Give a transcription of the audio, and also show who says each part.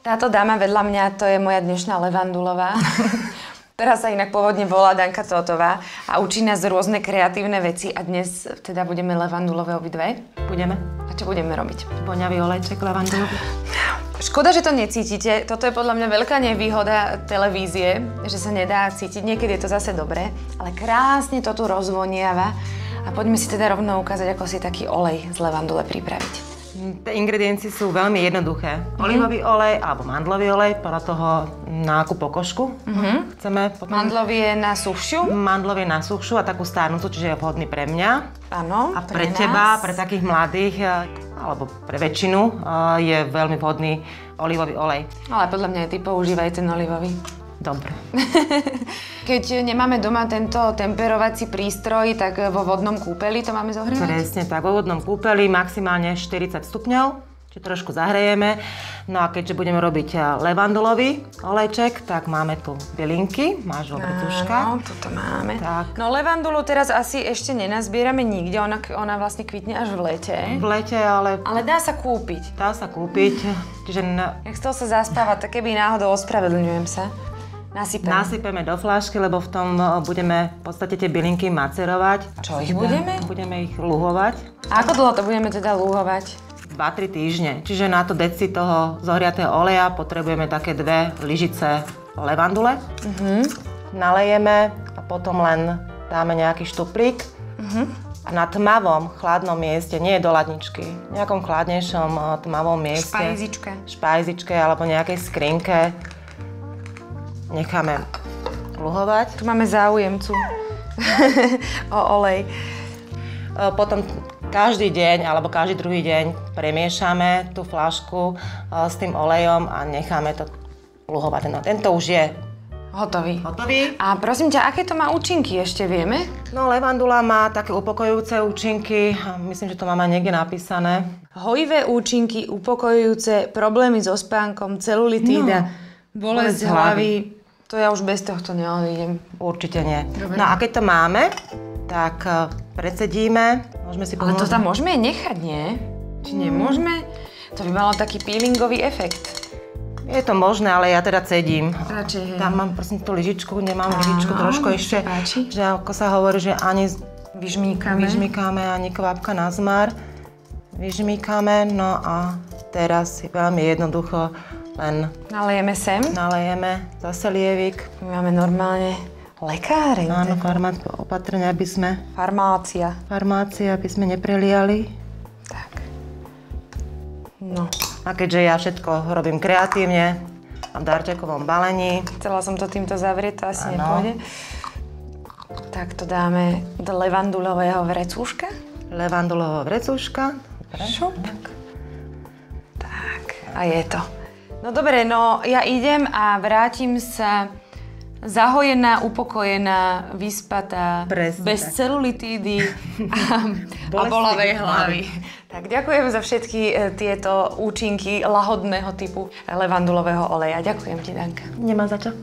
Speaker 1: Táto dáma vedľa mňa, to je moja dnešná levandulová. Teraz sa inak pôvodne volá Danka Tótová a učí nás rôzne kreatívne veci a dnes teda budeme levandulové obidve.
Speaker 2: Budeme.
Speaker 1: A čo budeme robiť?
Speaker 2: Voňavý olejček levandulový.
Speaker 1: Škoda, že to necítite. Toto je podľa mňa veľká nevýhoda televízie, že sa nedá cítiť. Niekedy je to zase dobré, ale krásne to tu rozvoniava. A poďme si teda rovno ukázať, ako si taký olej z levandule pripraviť.
Speaker 2: Tie ingrediencie sú veľmi jednoduché. Olivový olej alebo mandlový olej, podľa toho na akú pokožku chceme. Potom...
Speaker 1: Mandlový je na sušiu?
Speaker 2: Mandlový na sušiu a takú stárnúcu, čiže je vhodný pre mňa.
Speaker 1: Áno,
Speaker 2: a pre teba, pre takých mladých, alebo pre väčšinu, je veľmi vhodný olivový olej.
Speaker 1: Ale podľa mňa aj ty používaj ten olivový.
Speaker 2: Dobre.
Speaker 1: Keď nemáme doma tento temperovací prístroj, tak vo vodnom kúpeli to máme zohrievať?
Speaker 2: Presne tak, vo vodnom kúpeli maximálne 40 stupňov, čiže trošku zahrejeme. No a keďže budeme robiť levandulový olejček, tak máme tu bylinky. Máš ho, Bretuška?
Speaker 1: Áno, toto máme.
Speaker 2: Tak.
Speaker 1: No levandulu teraz asi ešte nenazbierame nikde, ona vlastne kvitne až v lete.
Speaker 2: V lete, ale...
Speaker 1: Ale dá sa kúpiť.
Speaker 2: Dá sa kúpiť, čiže...
Speaker 1: Jak z toho sa zaspávať, tak keby náhodou ospravedlňujem sa.
Speaker 2: Nasypeme do fľašky, lebo v tom budeme v podstate tie bylinky macerovať.
Speaker 1: Čo ich budeme?
Speaker 2: Budeme ich lúhovať.
Speaker 1: A ako dlho to budeme teda lúhovať?
Speaker 2: 2-3 týždne. Čiže na to deci toho zohriatého oleja potrebujeme také 2 lyžice levandule. Nalejeme a potom len dáme nejaký štuplík. A na tmavom, chladnom mieste, nie do ladničky, v nejakom chladnejšom, tmavom mieste. Špajzičke alebo nejakej skrinke. Necháme luhovať.
Speaker 1: Tu máme záujemcu o olej.
Speaker 2: Potom každý deň alebo každý druhý deň premiešame tú fľašku s tým olejom a necháme to luhovať. No, tento už je
Speaker 1: hotový.
Speaker 2: A
Speaker 1: prosím ťa, aké to má účinky, ešte vieme?
Speaker 2: No, levandula má také upokojujúce účinky. Myslím, že to máme niekde napísané.
Speaker 1: Hojivé účinky, upokojujúce, problémy so spánkom, celulitída, bolesť hlavy. To ja už bez tohto neodídem.
Speaker 2: Určite nie.
Speaker 1: Dobre.
Speaker 2: No a keď to máme, tak precedíme. Môžeme si
Speaker 1: pomôcť. Ale to tam môžeme nechať, nie? Či nemôžeme? To by malo taký peelingový efekt.
Speaker 2: Je to možné, ale ja teda cedím.
Speaker 1: Radšej, hej.
Speaker 2: Tam mám prosím tú lyžičku, nemám lyžičku trošku ešte.
Speaker 1: Páči.
Speaker 2: Že ako sa hovorí, že ani
Speaker 1: vyžmýkame,
Speaker 2: ani kvapka na zmar. Vyžmýkame, no a teraz veľmi jednoducho len
Speaker 1: nalejeme sem.
Speaker 2: Nalejeme zase lievik.
Speaker 1: My máme normálne lekáreň.
Speaker 2: Áno, opatrne, aby sme... Farmácia, aby sme nepreliali.
Speaker 1: Tak. No.
Speaker 2: A keďže ja všetko robím kreatívne, v darčekovom balení.
Speaker 1: Chcela som to týmto zavrieť, to asi nepôjde. Tak to dáme do levandulového vrecúška.
Speaker 2: Levandulového vrecúška.
Speaker 1: Šup. Tak, a je to. No dobre, no ja idem a vrátim sa zahojená, upokojená, vyspatá, bez celulitídy a bolavej hlavy. Tak ďakujem za všetky tieto účinky lahodného typu levandulového oleja. Ďakujem ti, Danka.
Speaker 2: Nemá za čo.